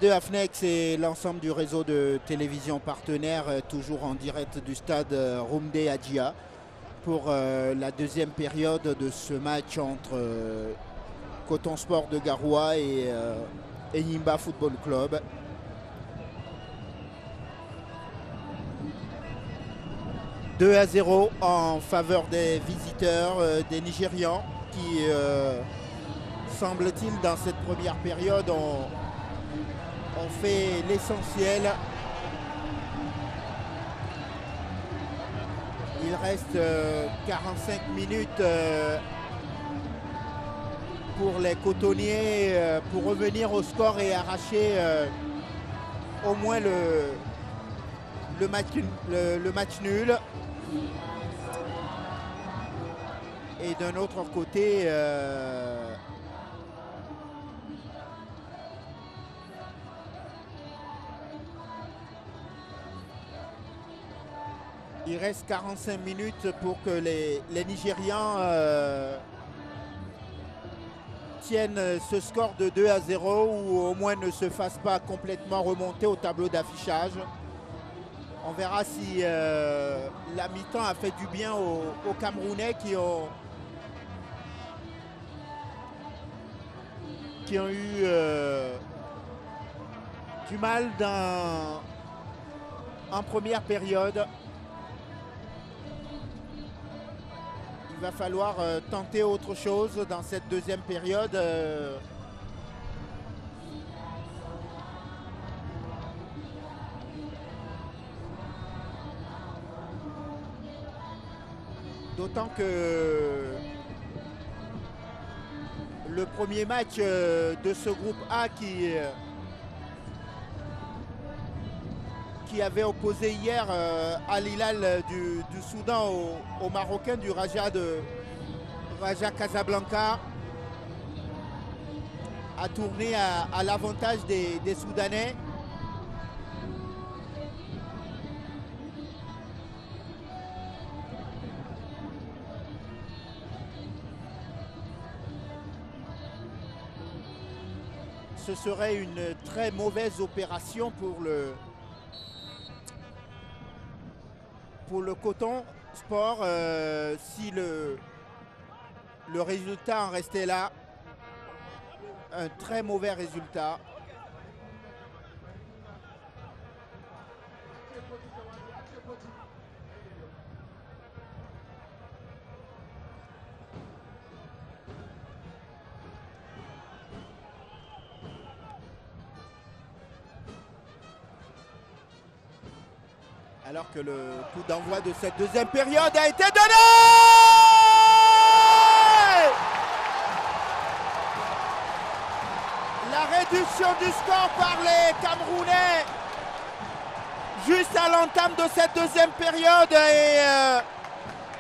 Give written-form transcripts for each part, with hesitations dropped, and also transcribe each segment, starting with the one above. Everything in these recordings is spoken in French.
de Afnex et l'ensemble du réseau de télévision partenaire, toujours en direct du stade Roumdé Adjia pour la deuxième période de ce match entre Coton Sport de Garoua et Enyimba Football Club. « 2-0 en faveur des visiteurs, des Nigérians qui, semble-t-il, dans cette première période, ont fait l'essentiel. Il reste 45 minutes pour les cotonniers pour revenir au score et arracher au moins le match nul. Et d'un autre côté, il reste 45 minutes pour que les Nigérians tiennent ce score de 2-0 ou au moins ne se fassent pas complètement remonter au tableau d'affichage. On verra si la mi-temps a fait du bien aux Camerounais qui ont eu du mal en première période. Il va falloir tenter autre chose dans cette deuxième période. D'autant que le premier match de ce groupe A qui avait opposé hier Al Hilal du Soudan au Marocain du Raja Casablanca a tourné à l'avantage des Soudanais. Ce serait une très mauvaise opération pour le Coton Sport si le résultat en restait là. Un très mauvais résultat. Alors que le coup d'envoi de cette deuxième période a été donné! La réduction du score par les Camerounais juste à l'entame de cette deuxième période et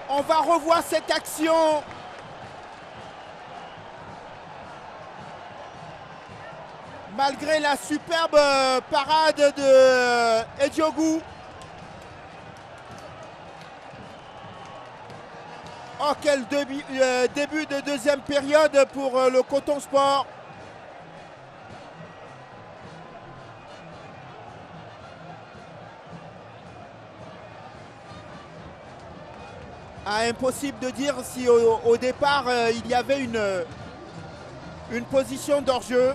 on va revoir cette action. Malgré la superbe parade de Ediogu. Oh, quel début de deuxième période pour le Coton Sport. Impossible de dire si au départ il y avait une position d'hors-jeu.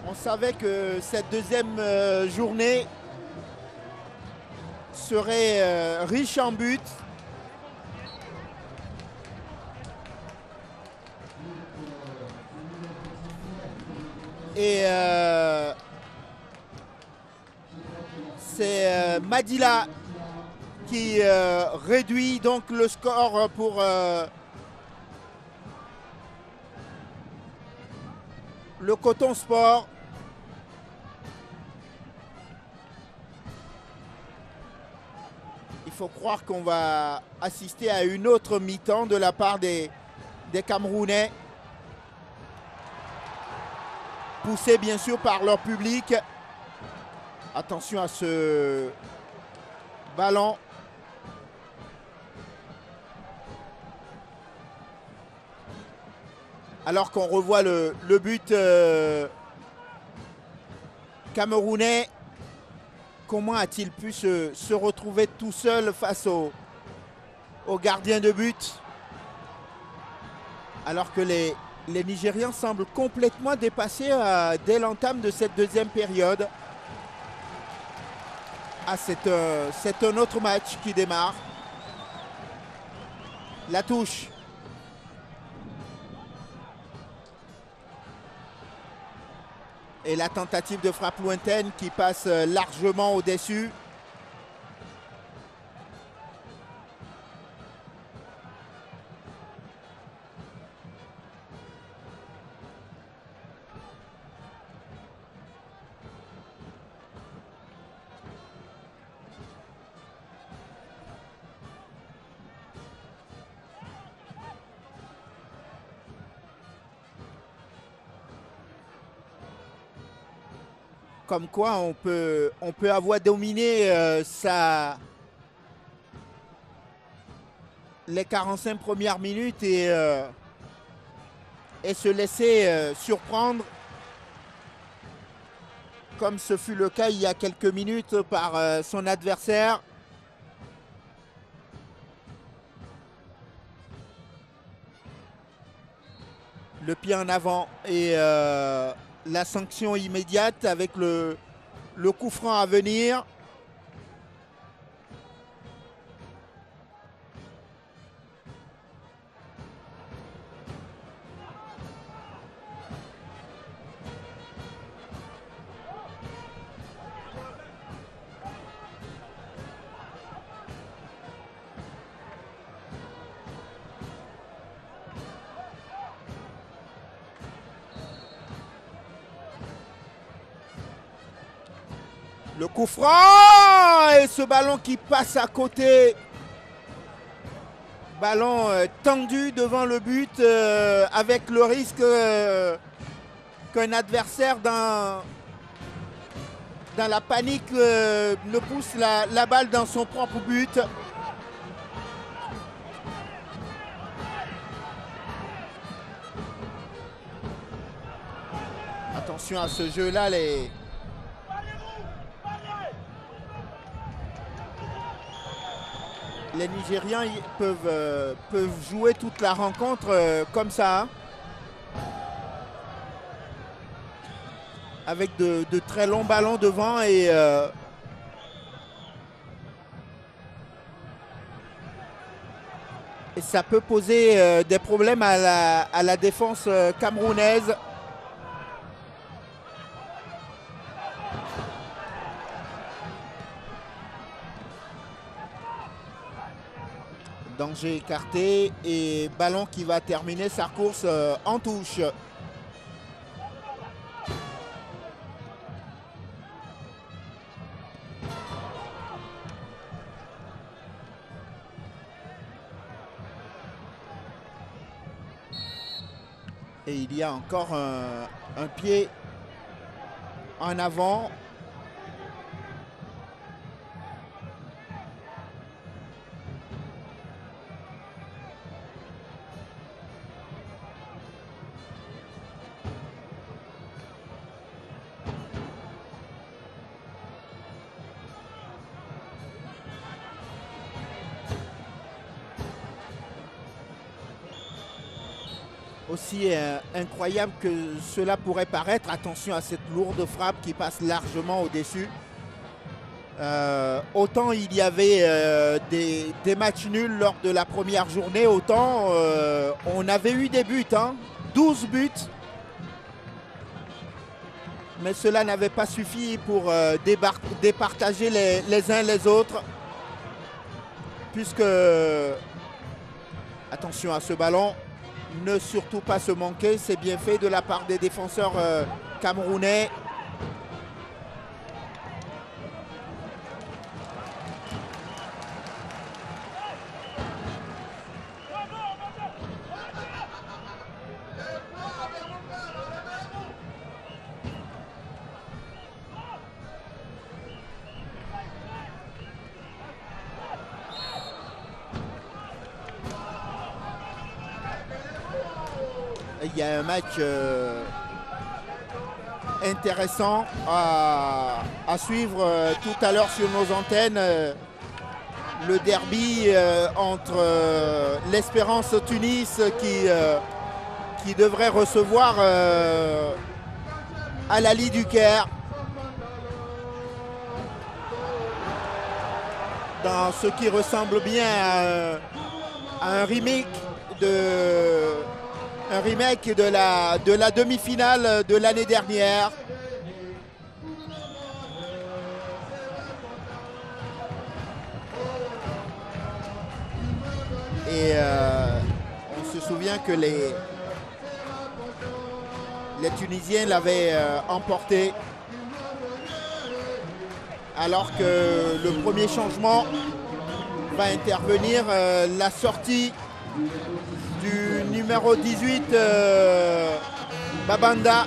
On savait que cette deuxième journée serait riche en buts. Et c'est Madila qui réduit donc le score pour le Coton Sport. Il faut croire qu'on va assister à une autre mi-temps de la part des Camerounais. poussés bien sûr par leur public. Attention à ce ballon. Alors qu'on revoit le but camerounais, comment a-t-il pu se retrouver tout seul face au gardien de but, alors que les Nigérians semblent complètement dépassés dès l'entame de cette deuxième période. Ah, c'est un autre match qui démarre. La touche. Et la tentative de frappe lointaine qui passe largement au-dessus. Comme quoi on peut avoir dominé les 45 premières minutes et se laisser surprendre, comme ce fut le cas il y a quelques minutes par son adversaire. Le pied en avant et la sanction immédiate avec le coup franc à venir. Le coup franc et ce ballon qui passe à côté. Ballon tendu devant le but avec le risque qu'un adversaire dans la panique ne pousse la balle dans son propre but. Attention à ce jeu-là, les Nigérians peuvent jouer toute la rencontre comme ça. Hein, avec de très longs ballons devant et ça peut poser des problèmes à la défense camerounaise. Danger écarté et ballon qui va terminer sa course en touche. Et il y a encore un pied en avant. Aussi incroyable que cela pourrait paraître, attention à cette lourde frappe qui passe largement au-dessus. Autant il y avait des matchs nuls lors de la première journée, autant on avait eu des buts, hein, 12 buts. Mais cela n'avait pas suffi pour départager les uns les autres. Puisque, attention à ce ballon, ne surtout pas se manquer, c'est bien fait de la part des défenseurs camerounais. il y a un match intéressant à suivre tout à l'heure sur nos antennes. Le derby entre l'Espérance Tunis qui devrait recevoir Al Ahly du Caire dans ce qui ressemble bien à un remake de la demi-finale de l'année dernière. Et on se souvient que les Tunisiens l'avaient emporté. Alors que le premier changement va intervenir, la sortie du numéro 18, Babanda.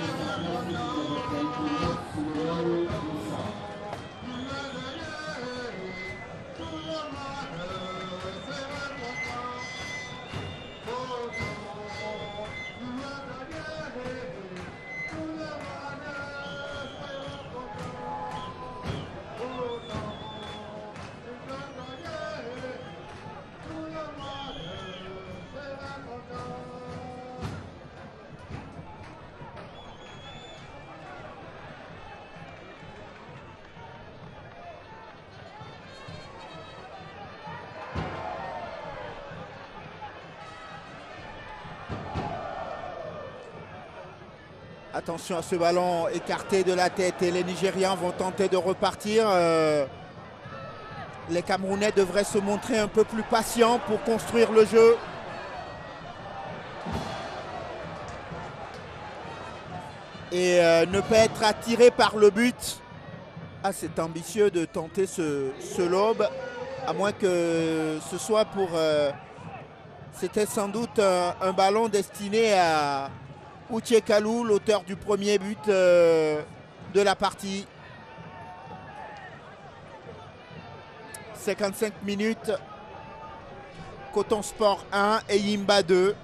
Attention à ce ballon écarté de la tête et les Nigérians vont tenter de repartir. Les Camerounais devraient se montrer un peu plus patients pour construire le jeu. Et ne pas être attiré par le but. Ah, c'est ambitieux de tenter ce lob, à moins que ce soit pour... C'était sans doute un ballon destiné à Uche Kalou, l'auteur du premier but de la partie. 55 minutes. Coton Sport 1 et Yimba 2.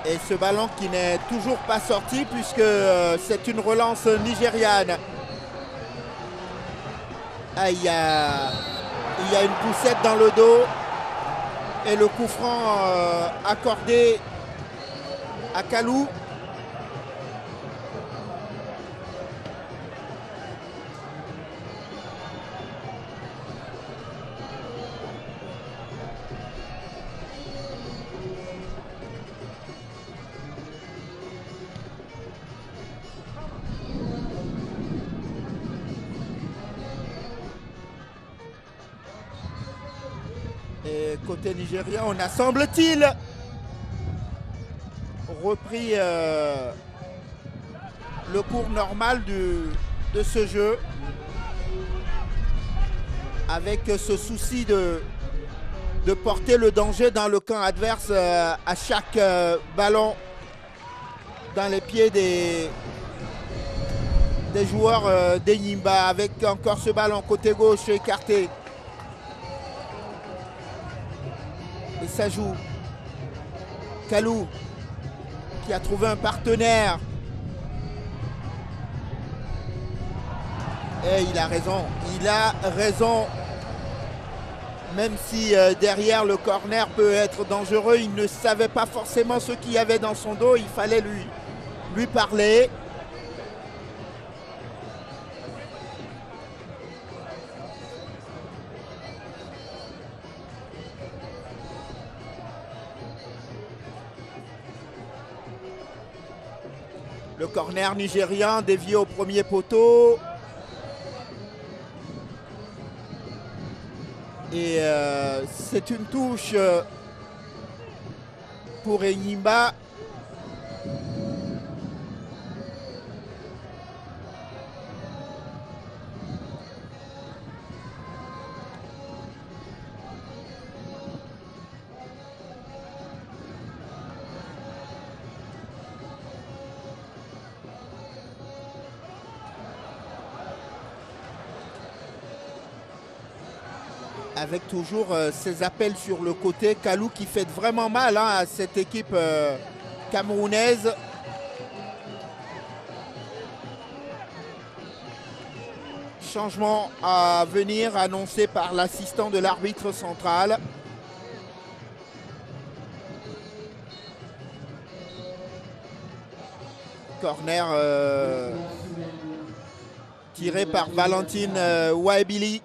Et ce ballon qui n'est toujours pas sorti puisque c'est une relance nigériane. Ah, il y a une poussette dans le dos et le coup franc accordé à Kalou. Et côté nigérien, on a, semble-t-il, repris le cours normal de ce jeu, avec ce souci de porter le danger dans le camp adverse à chaque ballon dans les pieds des joueurs des Yimba, avec encore ce ballon côté gauche écarté. Et ça joue. Kalou qui a trouvé un partenaire. Et il a raison. Il a raison. Même si derrière le corner peut être dangereux, il ne savait pas forcément ce qu'il y avait dans son dos. Il fallait lui parler. Le corner nigérian dévié au premier poteau. Et c'est une touche pour Enyimba. avec toujours ces appels sur le côté. Kalou qui fait vraiment mal hein, à cette équipe camerounaise. Changement à venir annoncé par l'assistant de l'arbitre central. Corner tiré par Valentine Waibili.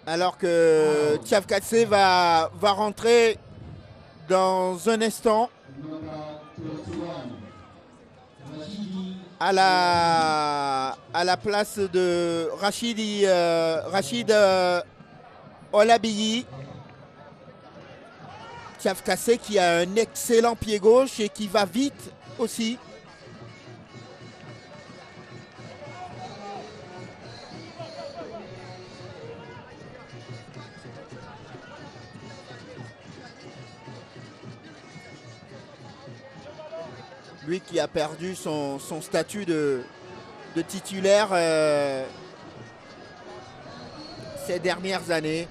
Alors que Tchavkatse va rentrer dans un instant à la place de Rachid Olabiyi. Tchavkatse qui a un excellent pied gauche et qui va vite aussi. Lui qui a perdu son statut de titulaire ces dernières années.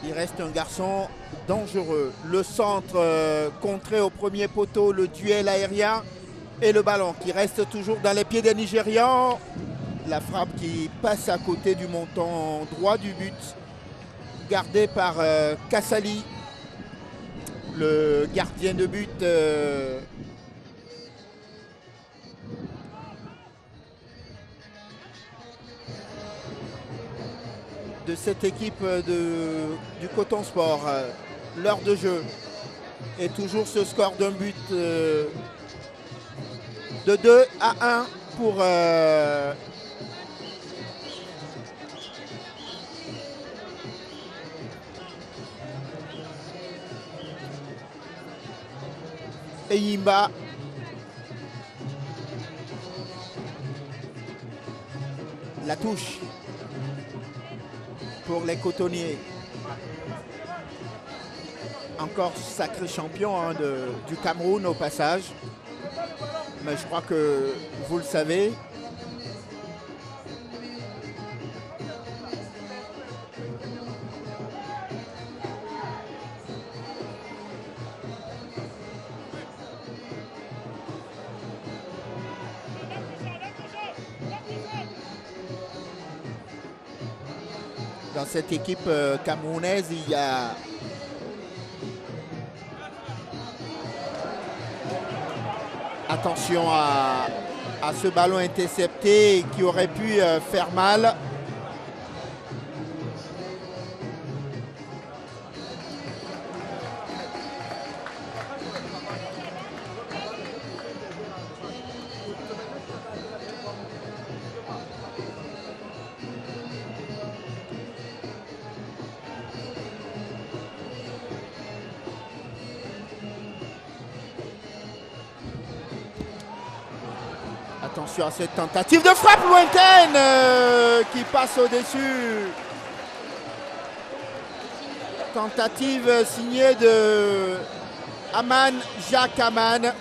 Il reste un garçon dangereux. Le centre contré au premier poteau, le duel aérien et le ballon qui reste toujours dans les pieds des Nigérians. La frappe qui passe à côté du montant droit du but. Gardé par Kassali, le gardien de but de cette équipe du Coton Sport. L'heure de jeu et toujours ce score d'un but de 2-1 pour Eyimba. La touche pour les cotonniers. Encore sacré champion hein, du Cameroun au passage. Mais je crois que vous le savez. Dans cette équipe camerounaise, il y a attention à ce ballon intercepté qui aurait pu faire mal. Attention à cette tentative de frappe lointaine qui passe au-dessus. Tentative signée de Jacques Aman.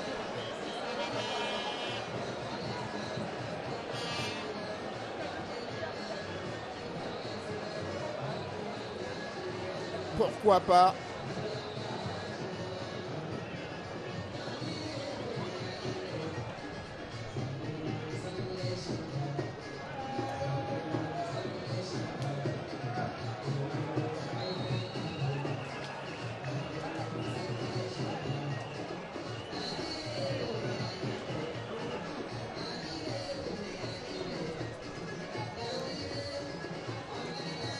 Pourquoi pas?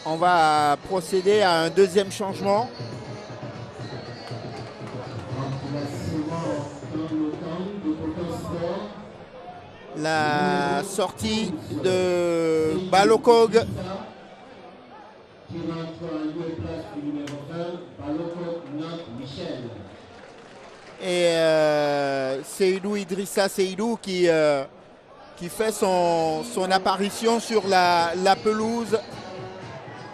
On va procéder à un deuxième changement. La sortie de Balokog. Et Seydou Idrissa Seydou qui fait son apparition sur la pelouse.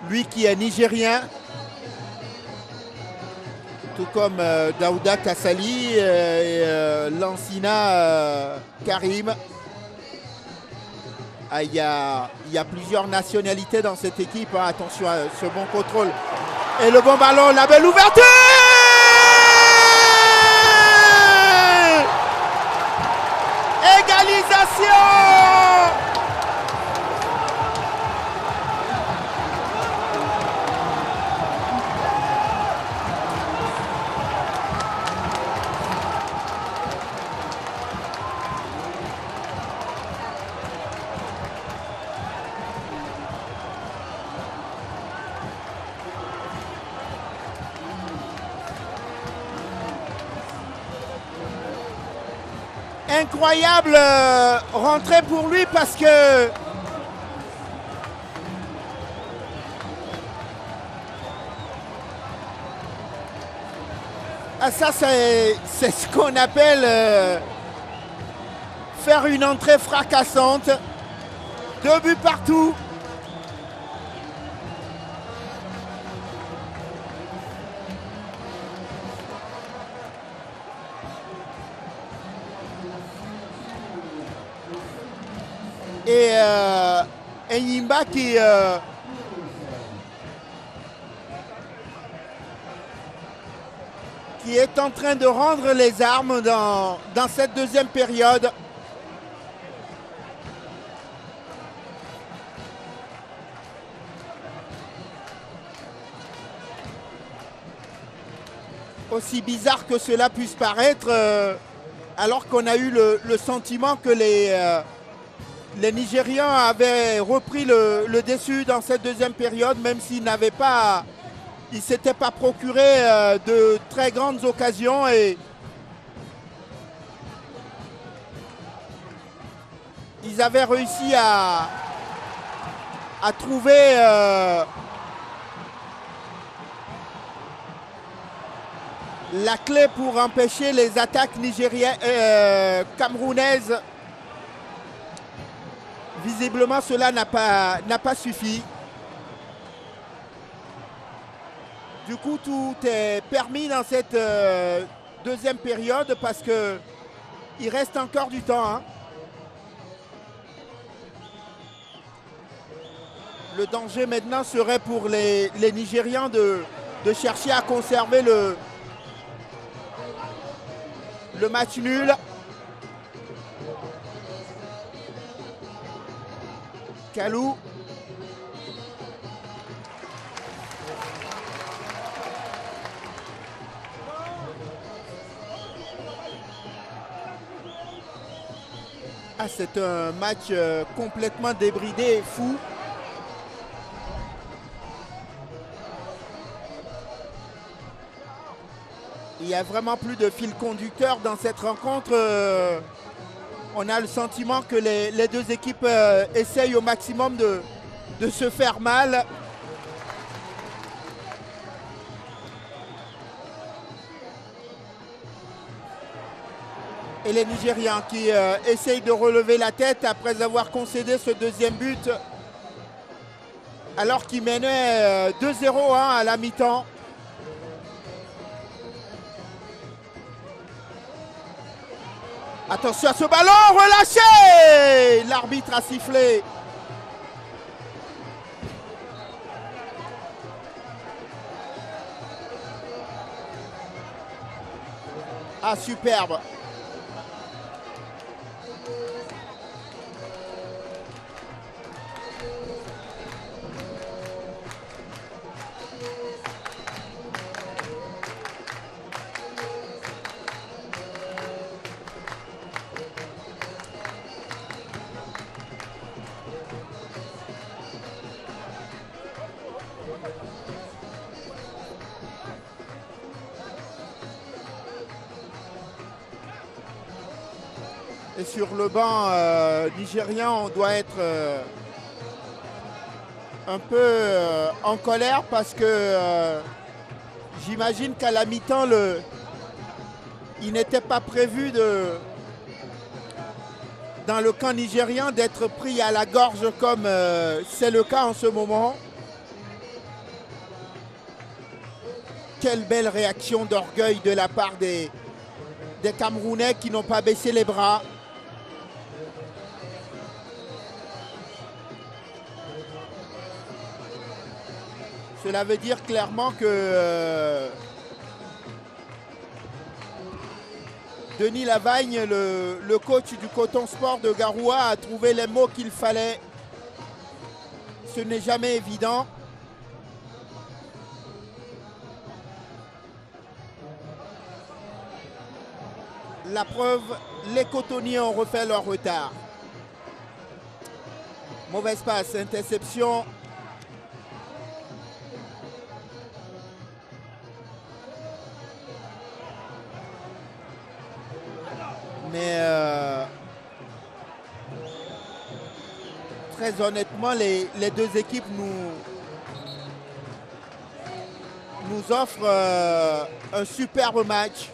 Lui qui est nigérien. tout comme Daouda Kassali et Lansina Karim. Ah, il y a plusieurs nationalités dans cette équipe. Hein. Attention à ce bon contrôle. Et le bon ballon, la belle ouverture! Égalisation! Incroyable rentrée pour lui parce que ça c'est ce qu'on appelle faire une entrée fracassante. 2 buts partout. Et Enyimba qui est en train de rendre les armes dans cette deuxième période. Aussi bizarre que cela puisse paraître, alors qu'on a eu le sentiment que les Nigérians avaient repris le dessus dans cette deuxième période, même s'ils n'avaient pas, ils ne s'étaient pas procuré de très grandes occasions. Et ils avaient réussi à trouver la clé pour empêcher les attaques nigériennes, camerounaises. Visiblement, cela n'a pas suffi. Du coup, tout est permis dans cette deuxième période parce qu'il reste encore du temps. Hein. Le danger maintenant serait pour les Nigérians de chercher à conserver le match nul. Kalou. Ah, c'est un match complètement débridé et fou. Il n'y a vraiment plus de fil conducteur dans cette rencontre. On a le sentiment que les deux équipes essayent au maximum de se faire mal. Et les Nigérians qui essayent de relever la tête après avoir concédé ce deuxième but, alors qu'ils menaient 2-0 à la mi-temps. Attention à ce ballon, relâché! L'arbitre a sifflé. Ah, superbe. Et sur le banc nigérian, on doit être un peu en colère parce que j'imagine qu'à la mi-temps, il n'était pas prévu dans le camp nigérien d'être pris à la gorge comme c'est le cas en ce moment. quelle belle réaction d'orgueil de la part des Camerounais qui n'ont pas baissé les bras. Cela veut dire clairement que Denis Lavagne, le coach du Coton Sport de Garoua, a trouvé les mots qu'il fallait. Ce n'est jamais évident. La preuve, les cotonniers ont refait leur retard. Mauvaise passe, interception. Mais très honnêtement, les deux équipes nous offrent un superbe match.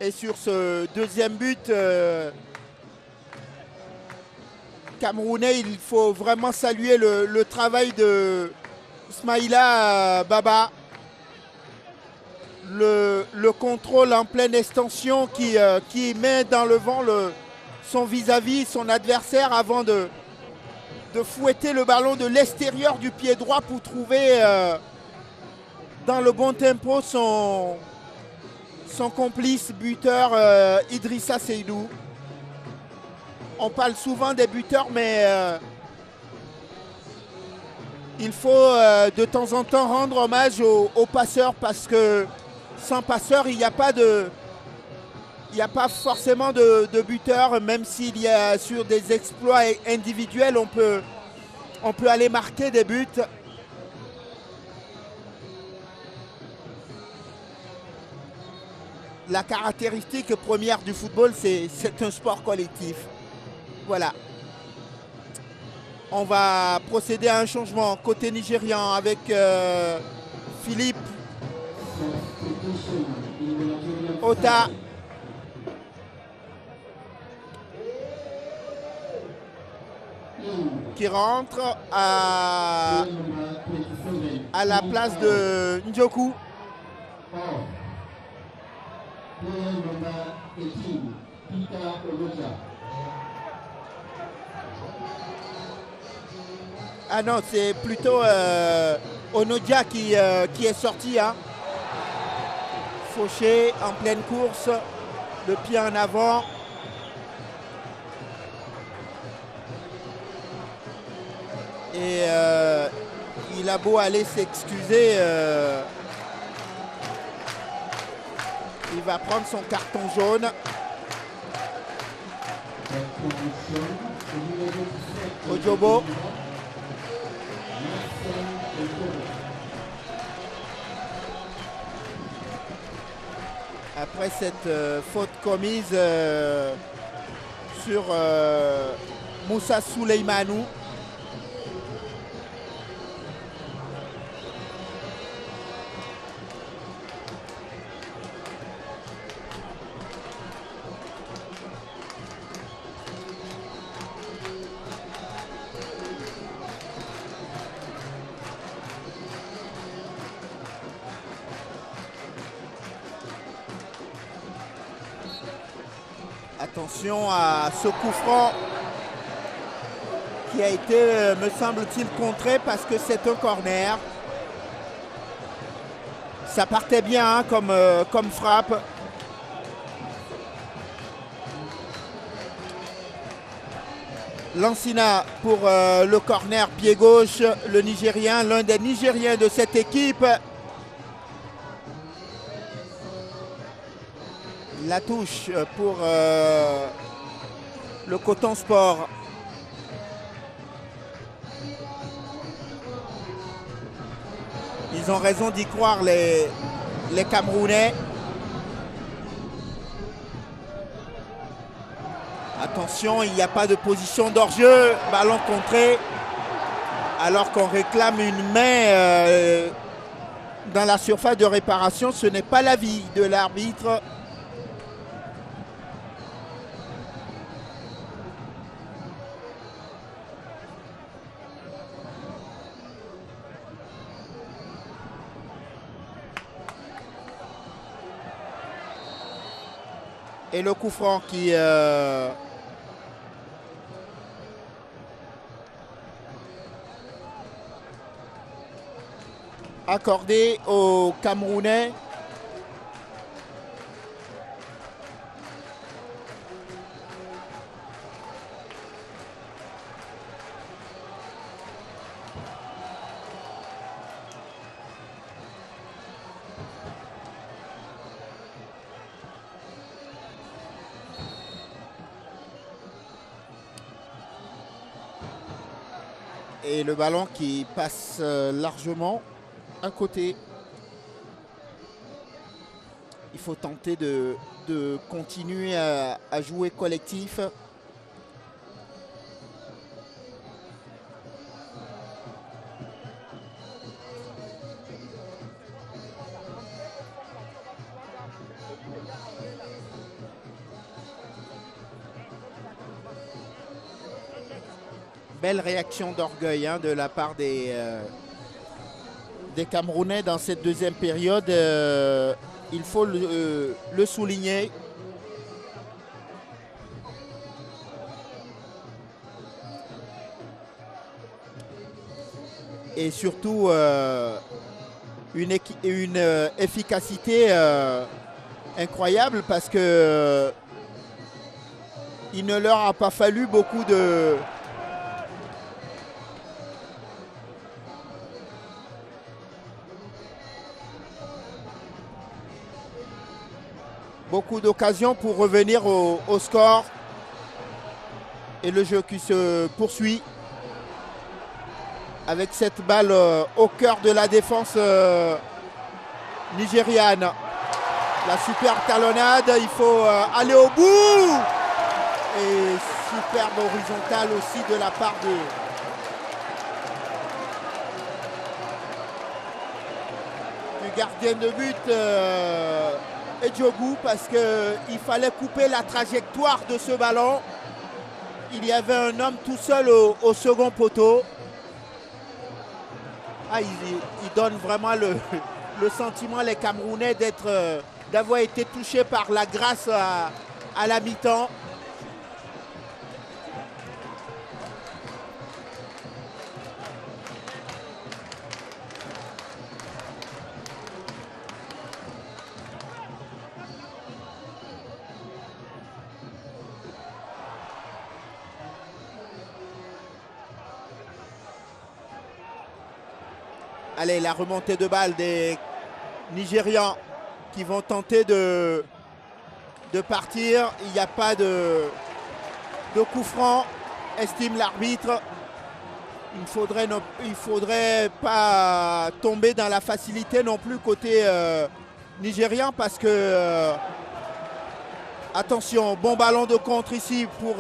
Et sur ce deuxième but camerounais, il faut vraiment saluer le travail de Ismaïla Baba. Le contrôle en pleine extension qui met dans le vent son vis-à-vis, son adversaire, avant de fouetter le ballon de l'extérieur du pied droit pour trouver dans le bon tempo son complice buteur Idrissa Seydou. On parle souvent des buteurs, mais il faut de temps en temps rendre hommage aux passeurs, parce que sans passeurs, il n'y a pas forcément de buteur, même s'il y a sur des exploits individuels, on peut aller marquer des buts. La caractéristique première du football, c'est un sport collectif. Voilà. On va procéder à un changement côté nigérian avec Philippe Ota. Qui rentre à la place de Ndjoku. Ah non, c'est plutôt Onodia qui est sorti. Hein. Fauché en pleine course, le pied en avant. Et il a beau aller s'excuser, il va prendre son carton jaune. Ojobo. Après cette faute commise sur Moussa Souleimanou. Attention à ce coup franc qui a été, me semble-t-il, contré parce que c'est un corner. Ça partait bien hein, comme frappe. Lansina pour le corner pied gauche, le Nigérien, l'un des Nigériens de cette équipe. La touche pour le Coton Sport. Ils ont raison d'y croire, les Camerounais. Attention, il n'y a pas de position d'hors-jeu. Ballon contré. Alors qu'on réclame une main dans la surface de réparation. Ce n'est pas l'avis de l'arbitre. Et le coup franc qui accordé aux Camerounais. Et le ballon qui passe largement à côté. Il faut tenter de continuer à jouer collectif. Belle réaction d'orgueil de la part des Camerounais dans cette deuxième période. Il faut le souligner. Et surtout une efficacité incroyable parce que il ne leur a pas fallu beaucoup d'occasions pour revenir au score. Et le jeu qui se poursuit avec cette balle au cœur de la défense nigériane. La superbe talonnade, il faut aller au bout. Et superbe horizontale aussi de la part du gardien de but Edjogou, parce qu'il fallait couper la trajectoire de ce ballon. Il y avait un homme tout seul au second poteau. Il donne vraiment le sentiment, les Camerounais, d'avoir été touchés par la grâce à la mi-temps. Allez, la remontée de balle des Nigérians qui vont tenter de partir. Il n'y a pas de coup franc, estime l'arbitre. Il faudrait pas tomber dans la facilité non plus côté nigérian, parce que attention, bon ballon de contre ici pour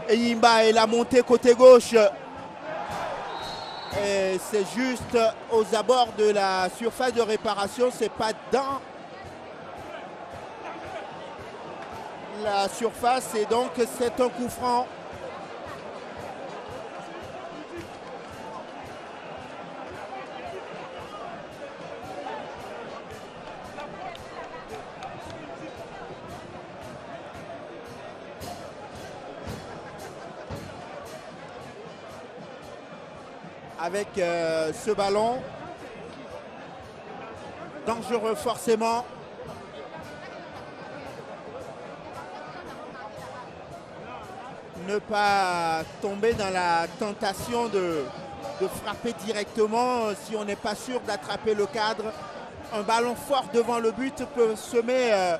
Eyimba et la montée côté gauche. Et c'est juste aux abords de la surface de réparation, c'est pas dans la surface, et donc c'est un coup franc. Avec ce ballon, dangereux forcément. Ne pas tomber dans la tentation de frapper directement si on n'est pas sûr d'attraper le cadre. Un ballon fort devant le but peut semer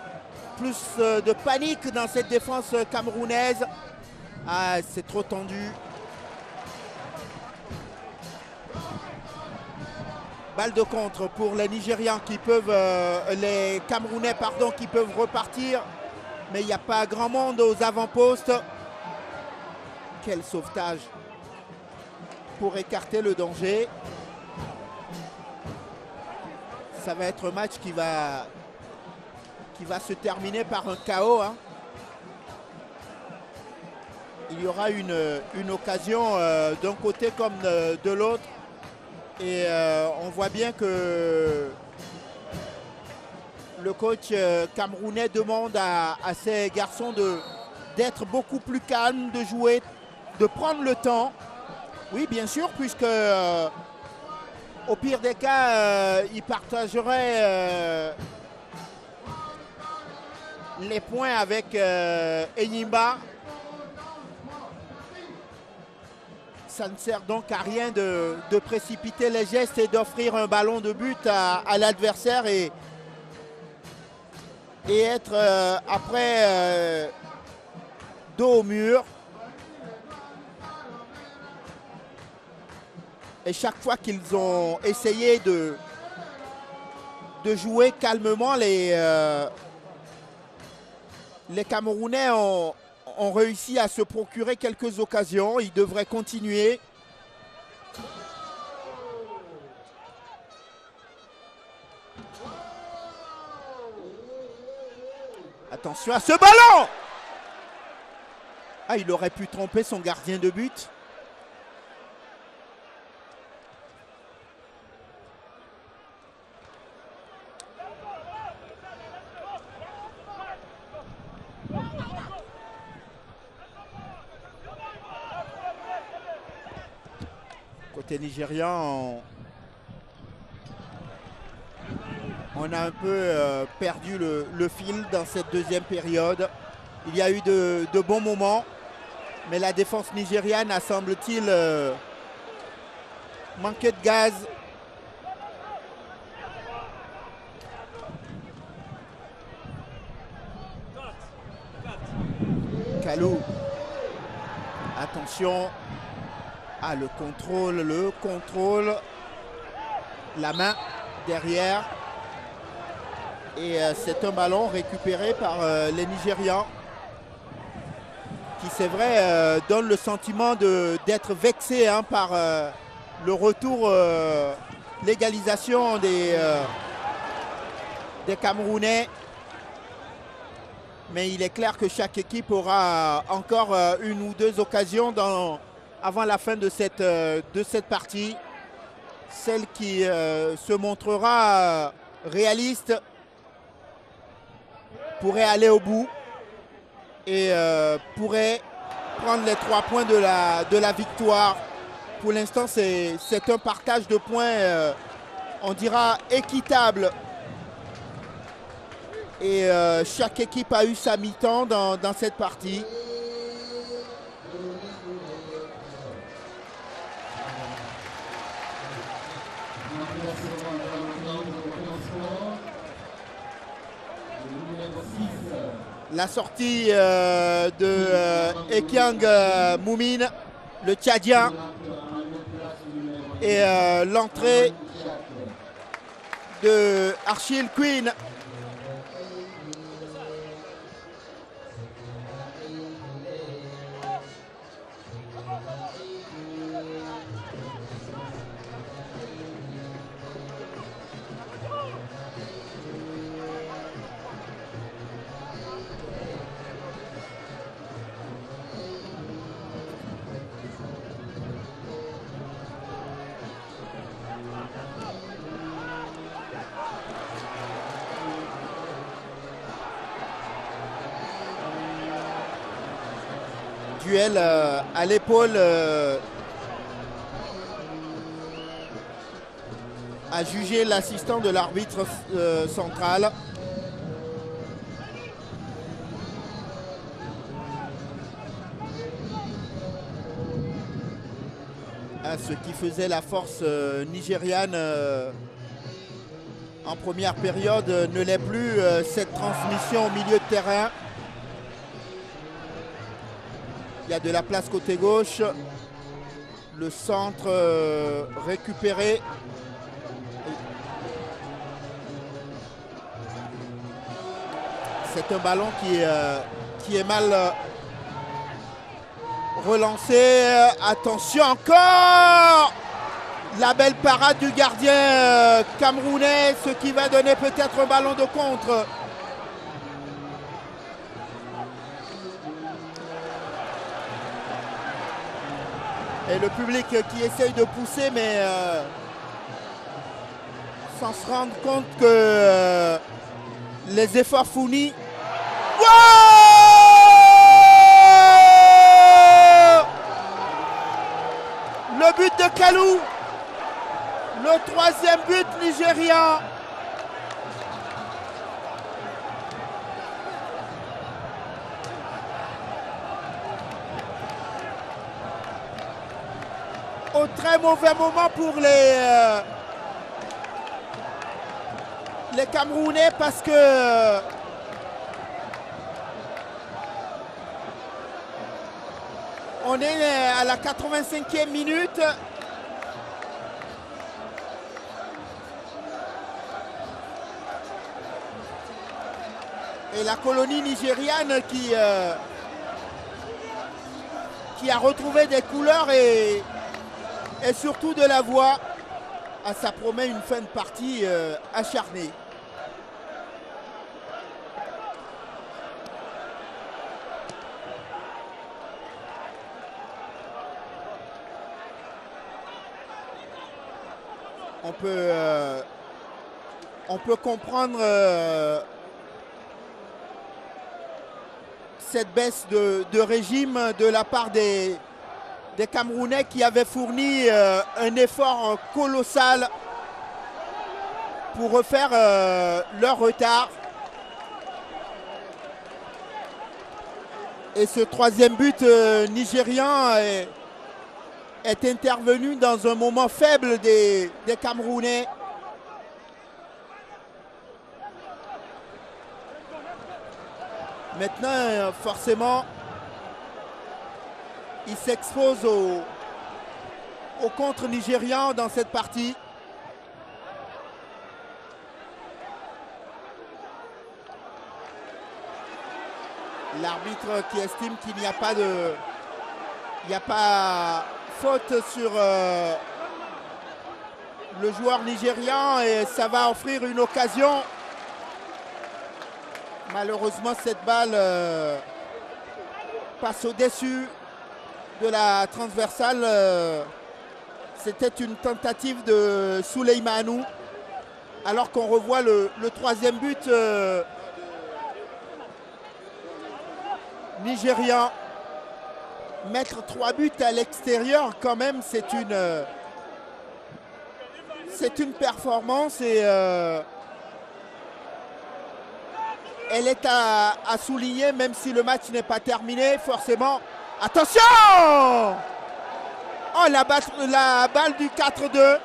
plus de panique dans cette défense camerounaise. Ah, c'est trop tendu. Balle de contre pour les Nigérians qui peuvent, les Camerounais pardon, qui peuvent repartir. Mais il n'y a pas grand monde aux avant-postes. Quel sauvetage pour écarter le danger. Ça va être un match qui va se terminer par un KO. Il y aura une occasion d'un côté comme de l'autre. Et on voit bien que le coach camerounais demande à ces garçons d'être beaucoup plus calmes, de jouer, de prendre le temps. Oui, bien sûr, puisque au pire des cas, ils partageraient les points avec Enyimba. Ça ne sert donc à rien de précipiter les gestes et d'offrir un ballon de but à l'adversaire et être après dos au mur. Et chaque fois qu'ils ont essayé de jouer calmement, les Camerounais ont réussi à se procurer quelques occasions. Ils devraient continuer. Attention à ce ballon! Ah, il aurait pu tromper son gardien de but. Côté nigérian, on a un peu perdu le fil dans cette deuxième période. Il y a eu de bons moments, mais la défense nigériane a, semble-t-il, manqué de gaz. Kalou, attention. Ah, le contrôle, la main derrière. Et c'est un ballon récupéré par les Nigérians qui, c'est vrai, donne le sentiment d'être vexé par le retour, l'égalisation des Camerounais. Mais il est clair que chaque équipe aura encore une ou deux occasions avant la fin de cette partie. Celle qui se montrera réaliste pourrait aller au bout et pourrait prendre les 3 points de la victoire. Pour l'instant, c'est un partage de points, on dira, équitable. Et chaque équipe a eu sa mi-temps dans cette partie. La sortie de Ekiang Moumine, le Tchadien, et l'entrée de Archil Queen. Duel à l'épaule a jugé l'assistant de l'arbitre central. Ce qui faisait la force nigériane en première période ne l'est plus, cette transmission au milieu de terrain. Il y a de la place côté gauche. Le centre récupéré. C'est un ballon qui est mal relancé. Attention encore! La belle parade du gardien camerounais, ce qui va donner peut-être un ballon de contre. Et le public qui essaye de pousser, mais sans se rendre compte que les efforts fournis. Wow! Le but de Kalou, le troisième but nigérian. Au très mauvais moment pour les Camerounais parce que on est à la 85e minute. Et la colonie nigériane qui a retrouvé des couleurs et surtout de la voix. Ah, ça promet une fin de partie acharnée. On peut comprendre cette baisse de régime de la part des Camerounais qui avaient fourni un effort colossal pour refaire leur retard. Et ce troisième but nigérian est intervenu dans un moment faible des Camerounais. Maintenant, forcément, il s'expose au contre nigérian dans cette partie. L'arbitre qui estime qu'il n'y a pas faute sur le joueur nigérian et ça va offrir une occasion. Malheureusement, cette balle passe au-dessus de la transversale. C'était une tentative de Souleymane. Alors qu'on revoit le troisième but nigérian. Mettre 3 buts à l'extérieur, quand même, c'est une performance et elle est à souligner, même si le match n'est pas terminé, forcément. Attention! Oh, la balle du 4-2.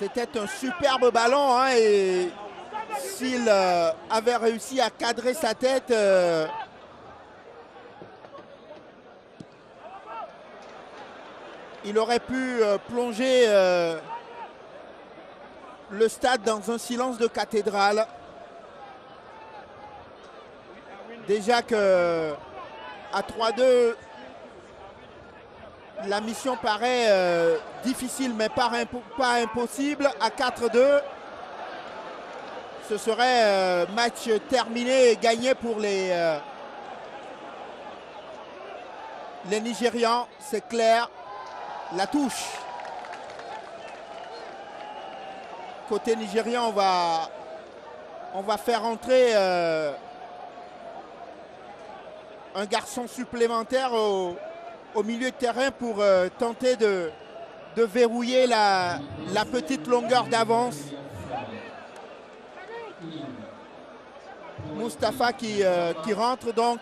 C'était un superbe ballon hein, et s'il avait réussi à cadrer sa tête, il aurait pu plonger le stade dans un silence de cathédrale. Déjà que à 3-2, la mission paraît difficile mais pas impossible. À 4-2, ce serait match terminé et gagné pour les Nigérians, c'est clair. La touche. Côté nigérian, on va faire entrer un garçon supplémentaire au milieu de terrain pour tenter de verrouiller la petite longueur d'avance. Mustapha qui rentre donc,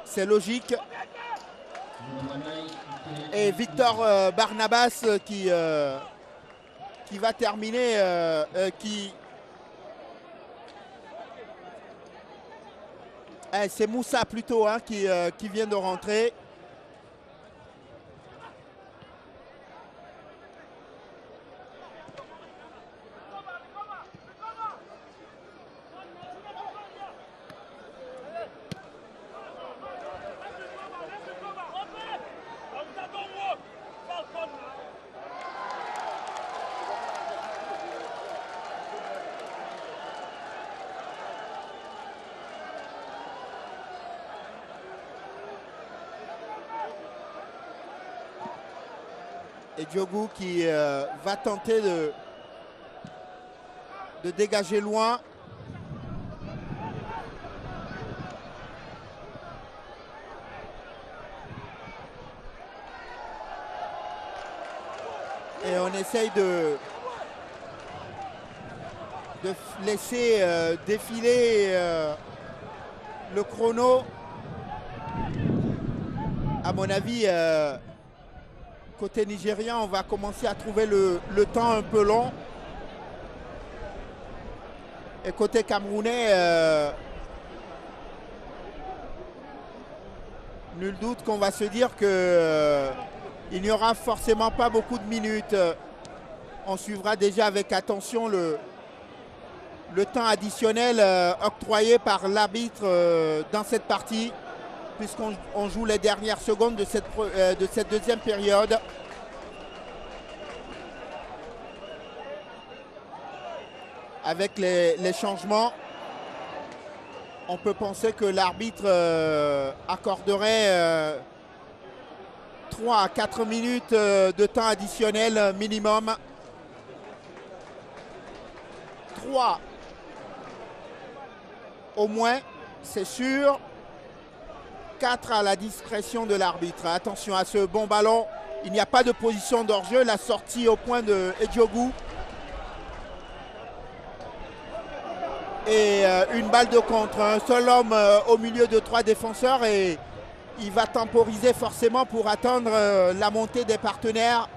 c'est logique. Et Victor Barnabas qui va terminer, c'est Moussa plutôt hein, qui vient de rentrer. Et Diogo qui va tenter de dégager loin. Et on essaye de laisser défiler le chrono. À mon avis, côté nigérien, on va commencer à trouver le temps un peu long. Et côté camerounais, nul doute qu'on va se dire que il n'y aura forcément pas beaucoup de minutes. On suivra déjà avec attention le temps additionnel octroyé par l'arbitre dans cette partie, puisqu'on joue les dernières secondes de cette deuxième période. Avec les changements, on peut penser que l'arbitre accorderait 3 à 4 minutes de temps additionnel minimum. 3 au moins, c'est sûr. 4 à la discrétion de l'arbitre. Attention à ce bon ballon. Il n'y a pas de position d'hors-jeu. La sortie au point de Diogo. Et une balle de contre. Un seul homme au milieu de 3 défenseurs. Et il va temporiser forcément pour attendre la montée des partenaires.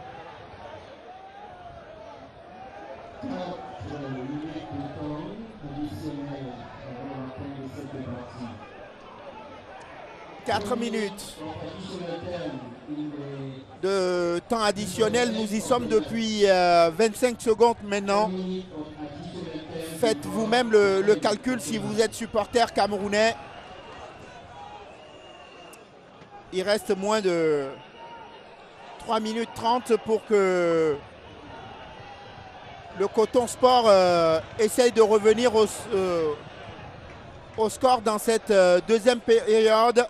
« 4 minutes de temps additionnel. Nous y sommes depuis 25 secondes maintenant. Faites vous-même le calcul si vous êtes supporter camerounais. Il reste moins de 3 minutes 30 pour que le Coton Sport essaye de revenir au score dans cette deuxième période.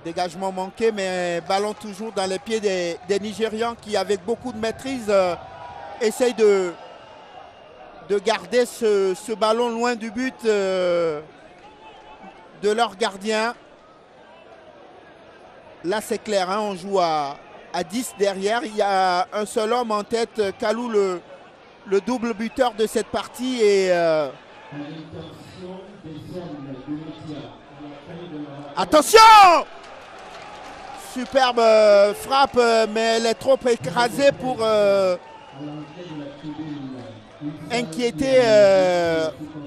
Dégagement manqué, mais ballon toujours dans les pieds des Nigérians qui, avec beaucoup de maîtrise, essayent de garder ce ballon loin du but de leur gardien. Là, c'est clair, hein, on joue à 10 derrière. Il y a un seul homme en tête, Kalou, le double buteur de cette partie. Et attention! Superbe frappe, mais elle est trop écrasée pour inquiéter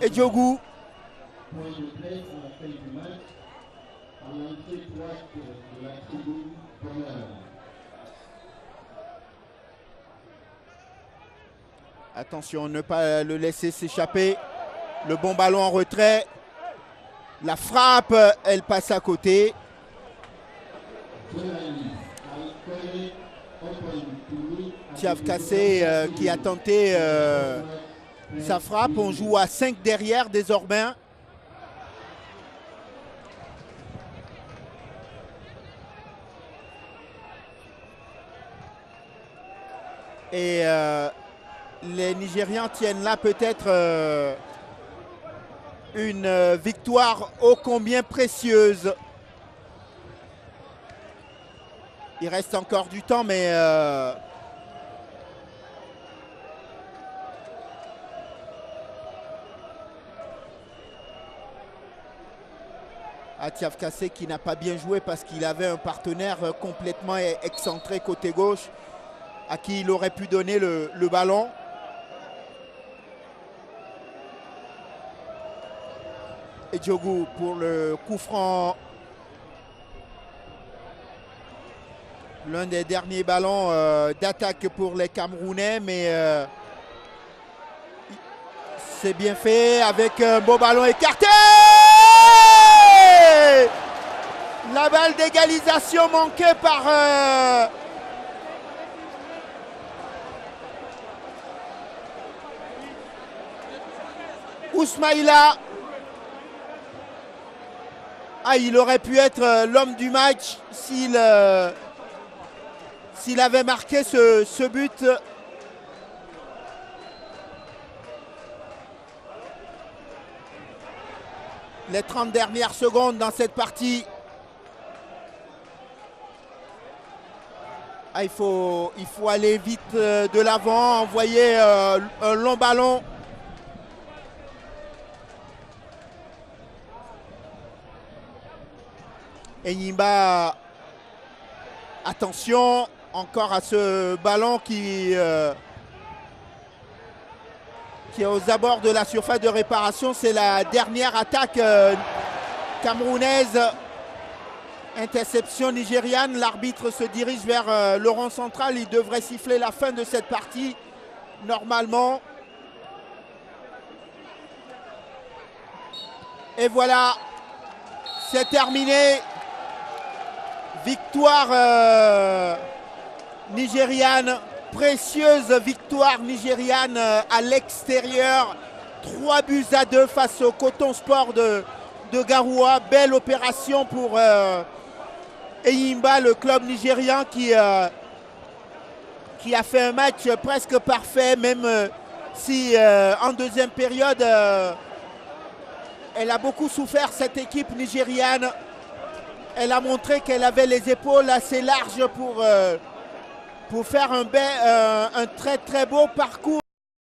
Diogo. Attention, ne pas le laisser s'échapper. Le bon ballon en retrait. La frappe, elle passe à côté. Tiaf Kassé qui a tenté sa frappe. On joue à 5 derrière désormais. Et les Nigérians tiennent là peut-être une victoire ô combien précieuse. Il reste encore du temps, mais Tiaf Kassé qui n'a pas bien joué parce qu'il avait un partenaire complètement excentré côté gauche à qui il aurait pu donner le ballon. Et Diogo pour le coup franc. L'un des derniers ballons d'attaque pour les Camerounais, mais c'est bien fait avec un beau ballon écarté. La balle d'égalisation manquée par Ousmaïla. Ah, il aurait pu être l'homme du match s'il avait marqué ce but. Les 30 dernières secondes dans cette partie. Ah, il faut aller vite de l'avant, envoyer un long ballon. Enyimba, attention encore à ce ballon qui est aux abords de la surface de réparation. C'est la dernière attaque camerounaise. Interception nigériane. L'arbitre se dirige vers le rond central. Il devrait siffler la fin de cette partie normalement. Et voilà, c'est terminé. Victoire nigériane, précieuse victoire nigériane à l'extérieur. 3-2 face au Coton Sport de Garoua. Belle opération pour Enyimba, le club nigérian qui a fait un match presque parfait, même si en deuxième période, elle a beaucoup souffert, cette équipe nigériane. Elle a montré qu'elle avait les épaules assez larges pour faire un très très beau parcours.